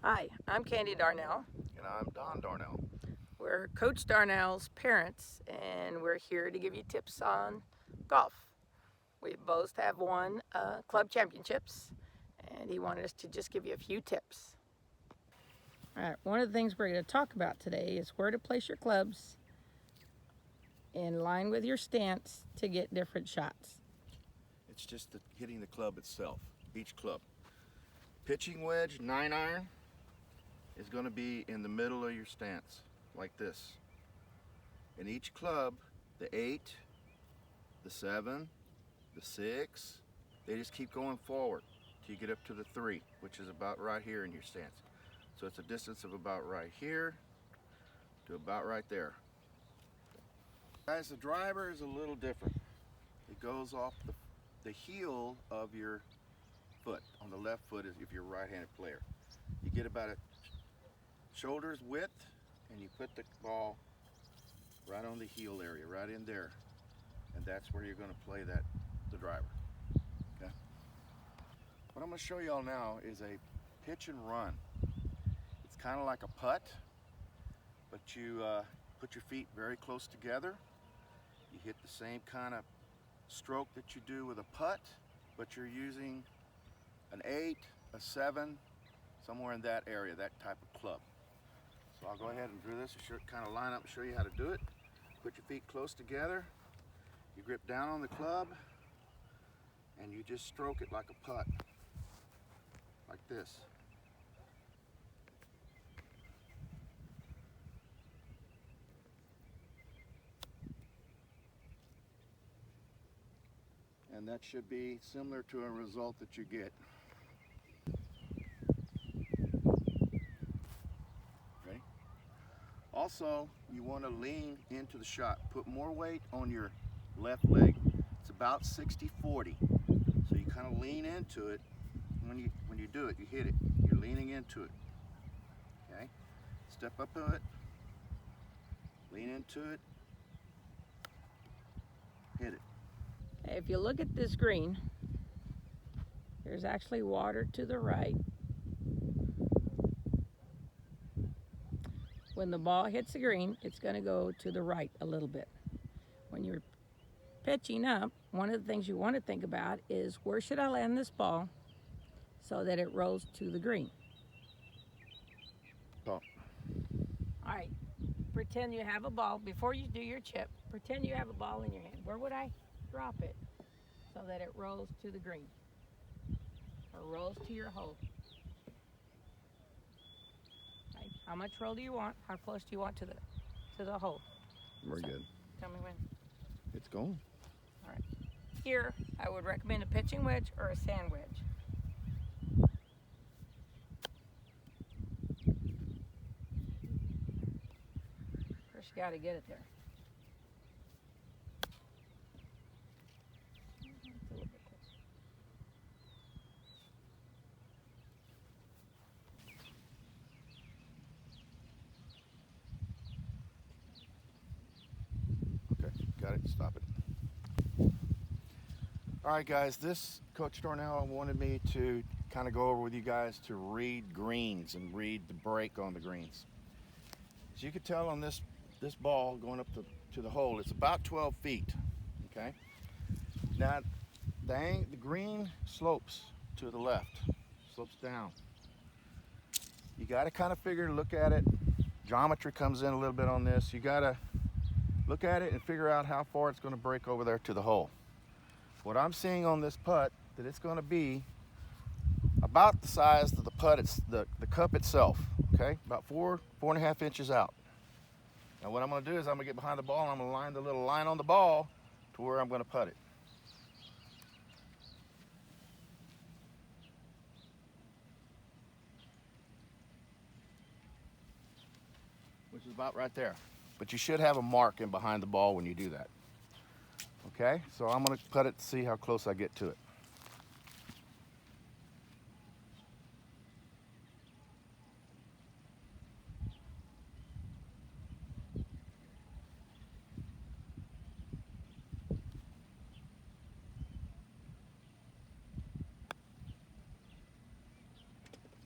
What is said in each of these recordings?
Hi, I'm Candy Darnell. And I'm Don Darnell. We're Coach Darnell's parents, and we're here to give you tips on golf. We both have won club championships, and he wanted us to just give you a few tips. All right, one of the things we're going to talk about today is where to place your clubs in line with your stance to get different shots. It's just hitting the club itself, each club. Pitching wedge, 9-iron, is going to be in the middle of your stance, like this. In each club, the 8, the 7, the 6, they just keep going forward till you get up to the 3, which is about right here in your stance. So it's a distance of about right here to about right there. Guys, the driver is a little different. It goes off the heel of your foot. On the left foot is if you're a right-handed player. You get about a shoulder's width and you put the ball right on the heel area, right in there. And that's where you're going to play the driver. Okay? What I'm going to show y'all now is a pitch and run. It's kind of like a putt, but you put your feet very close together. You hit the same kind of stroke that you do with a putt, but you're using an 8, a 7, somewhere in that area, that type of club. So I'll go ahead and do this and kind of line up and show you how to do it. Put your feet close together. You grip down on the club and you just stroke it like a putt, like this. And that should be similar to a result that you get. Okay. Also, you want to lean into the shot. Put more weight on your left leg. It's about 60-40. So you kind of lean into it. When you do it, you hit it. You're leaning into it. Okay? Step up to it. Lean into it. Hit it. If you look at this green, there's actually water to the right. When the ball hits the green, it's going to go to the right a little bit. When you're pitching up, one of the things you want to think about is where should I land this ball so that it rolls to the green. Top. All right, pretend you have a ball. Before you do your chip, pretend you have a ball in your hand. Where would I drop it so that it rolls to the green or rolls to your hole? Okay. How much roll do you want? How close do you want to the hole? Very good. Tell me when. It's going. All right. Here, I would recommend a pitching wedge or a sand wedge. First, you got to get it there. Okay, got it. Stop it. All right, guys, this Coach Darnell wanted me to kind of go over with you guys to read greens and read the break on the greens. As you can tell on this ball going up to the hole, it's about 12 feet, okay? Now, the green slopes to the left, slopes down. You got to kind of look at it. Geometry comes in a little bit on this. You got to look at it and figure out how far it's going to break over there to the hole. What I'm seeing on this putt, that it's going to be about the size of the putt, the cup itself, okay? About 4.5 inches out. Now what I'm going to do is I'm going to get behind the ball and I'm going to line the little line on the ball to where I'm going to putt it. Which is about right there. But you should have a mark in behind the ball when you do that. Okay, so I'm going to putt it to see how close I get to it.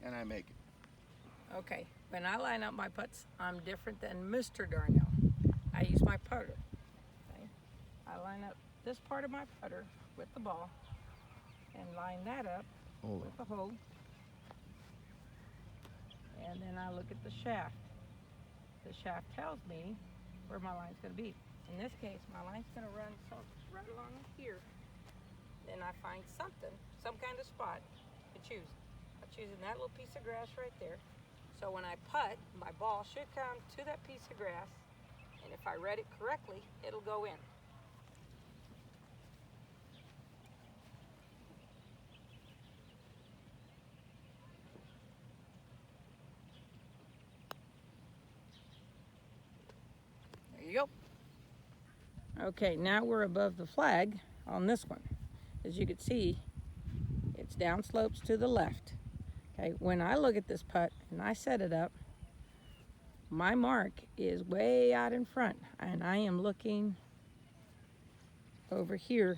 And I make it. Okay, when I line up my putts, I'm different than Mr. Darnell. I use my putter. Okay? I line up this part of my putter with the ball and line that up with the hole. And then I look at the shaft. The shaft tells me where my line's going to be. In this case, my line's going to run right along here. Then I find something, some kind of spot to choose. I'm choosing that little piece of grass right there. So when I putt, my ball should come to that piece of grass, and if I read it correctly, it'll go in. There you go. Okay, now we're above the flag on this one. As you can see, it's down slopes to the left. Okay, when I look at this putt and I set it up, my mark is way out in front, and I am looking over here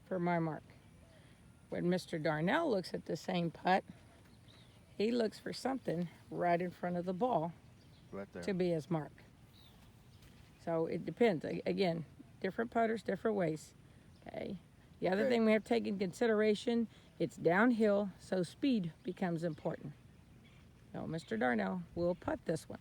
for my mark. When Mr. Darnell looks at the same putt, he looks for something right in front of the ball Right there. to be his mark. So it depends. Again, different putters, different ways. Okay. The other thing we have to take into consideration, it's downhill, so speed becomes important. So Mr. Darnell will putt this one.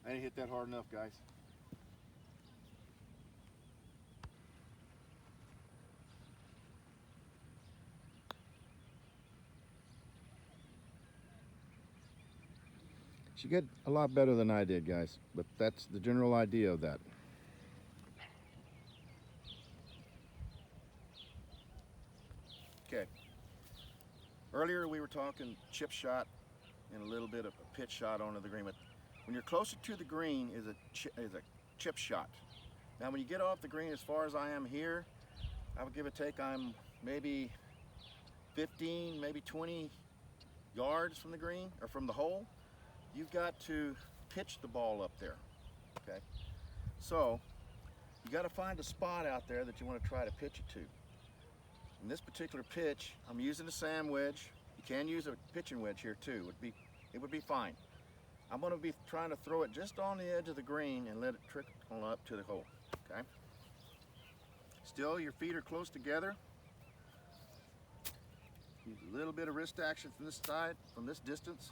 I didn't hit that hard enough, guys. She did a lot better than I did, guys, but that's the general idea of that. Okay. Earlier we were talking chip shot and a little bit of a pitch shot onto the green. But when you're closer to the green is a chip shot. Now when you get off the green as far as I am here, I would give a take I'm maybe 15, maybe 20 yards from the green or from the hole. You've got to pitch the ball up there, okay? So you got to find a spot out there that you want to try to pitch it to. In this particular pitch, I'm using a sand wedge. You can use a pitching wedge here too. It would be fine. I'm going to be trying to throw it just on the edge of the green and let it trickle up to the hole, okay? Still, your feet are close together. Use a little bit of wrist action from this side, from this distance.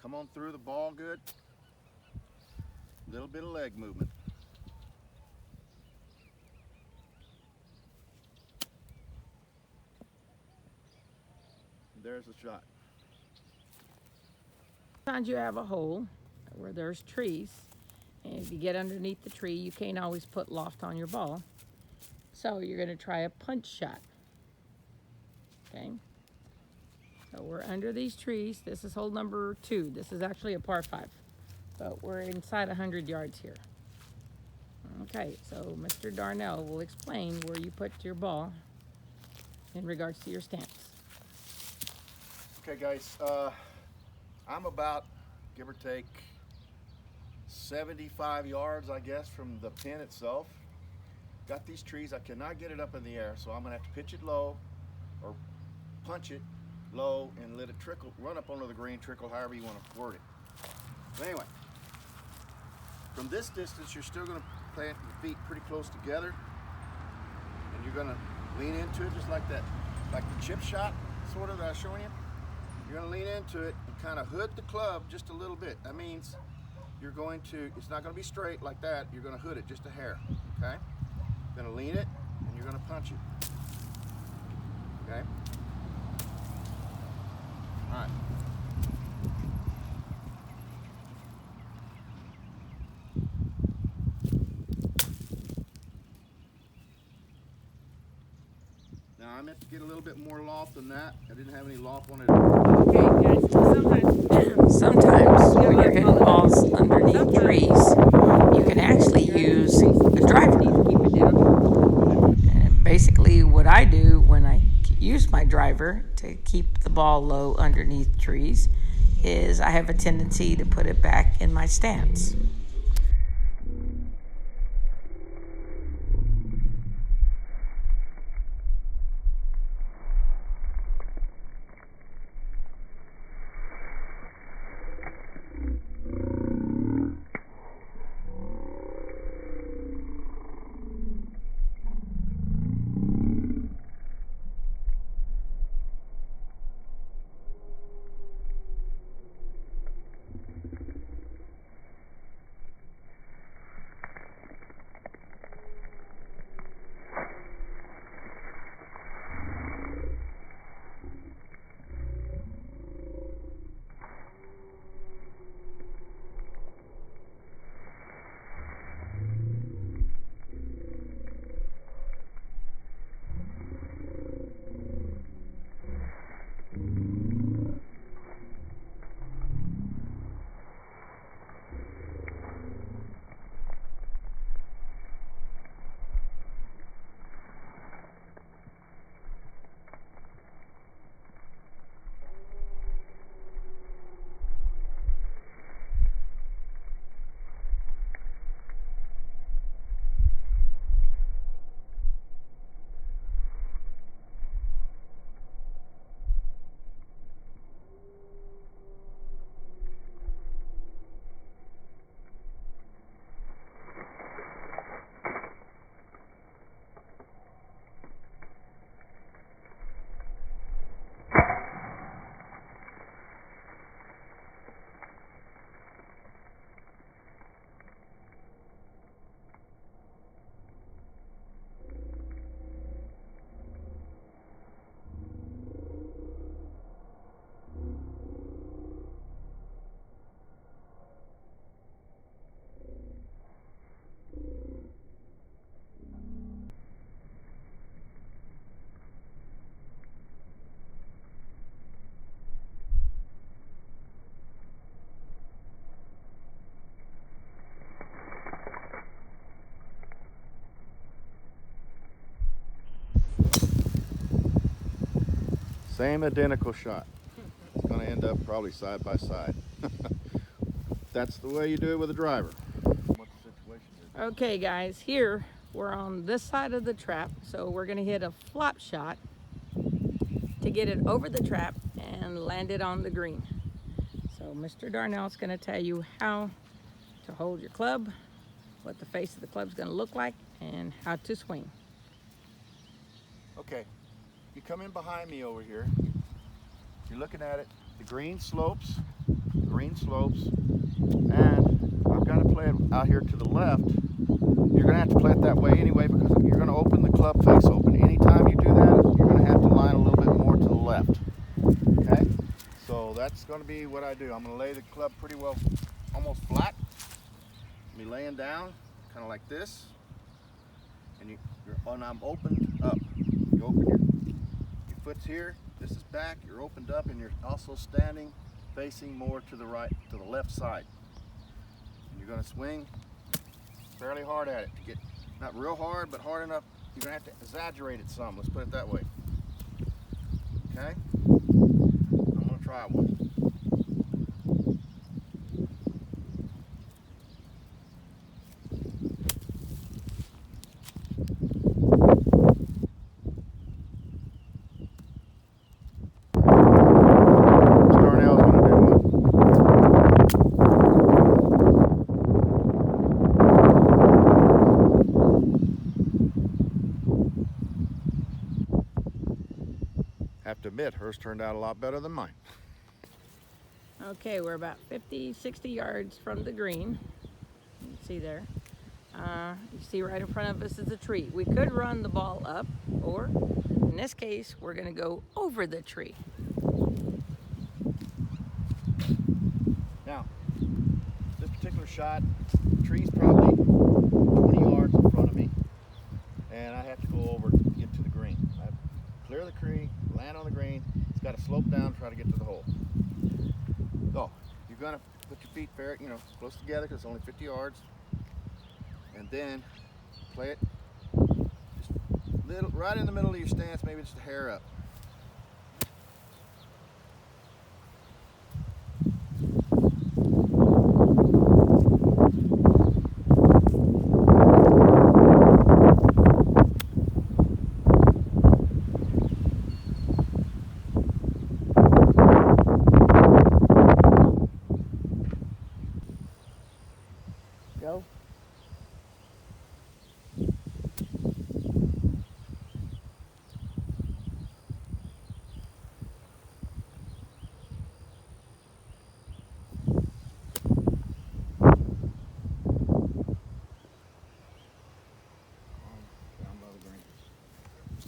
Come on through the ball good. A little bit of leg movement. There's the shot. Sometimes you have a hole where there's trees, and if you get underneath the tree, you can't always put loft on your ball. So you're going to try a punch shot. Okay? So we're under these trees. This is hole number 2. This is actually a par 5, but we're inside 100 yards here. Okay, so Mr. Darnell will explain where you put your ball in regards to your stance. Okay guys, I'm about, give or take, 75 yards, I guess, from the pin itself. Got these trees, I cannot get it up in the air, so I'm gonna have to pitch it low or punch it low and let it trickle, run up onto the green, trickle, however you want to word it. But anyway, from this distance, you're still gonna plant your feet pretty close together, and you're gonna lean into it just like that, like the chip shot, sort of, that I was showing you. You're gonna lean into it and kind of hood the club just a little bit. That means you're going to, it's not gonna be straight like that, you're gonna hood it just a hair, okay? You're gonna lean it, and you're gonna punch it, okay? All right. Now I meant to get a little bit more loft than that. I didn't have any loft on it. Okay, guys, sometimes when you're hitting balls underneath trees, you can actually driver to keep the ball low underneath trees is I have a tendency to put it back in my stance. Same identical shot. It's going to end up probably side by side. That's the way you do it with a driver. What the situation is. Okay guys, here we're on this side of the trap, so we're gonna hit a flop shot to get it over the trap and land it on the green. So Mr. Darnell is gonna tell you how to hold your club, what the face of the club is gonna look like, and how to swing. Okay, you come in behind me over here. You're looking at it. The green slopes, and I've got to play it out here to the left. You're going to have to play it that way anyway because you're going to open the club face open. Anytime you do that, you're going to have to line a little bit more to the left. Okay? So that's going to be what I do. I'm going to lay the club pretty well, almost flat. Me laying down, kind of like this. And I'm opened up. You open your foot's here. This is back. You're opened up, and you're also standing facing more to the right, to the left side. And you're going to swing fairly hard at it to get, not real hard, but hard enough. You're going to have to exaggerate it some. Let's put it that way. Okay? I'm going to try one. Darnell's going to do one. Have to admit, hers turned out a lot better than mine. Okay, we're about 50, 60 yards from the green. You can see there. You see right in front of us is a tree. We could run the ball up, or in this case, we're going to go over the tree. Now, this particular shot, the tree's probably 20 yards in front of me, and I have to go over to get to the green. I clear the tree, land on the green. It's got to slope down, try to get to the hole. So, you're going to put your feet fair, close together because it's only 50 yards, and then play it just right in the middle of your stance, maybe just a hair up.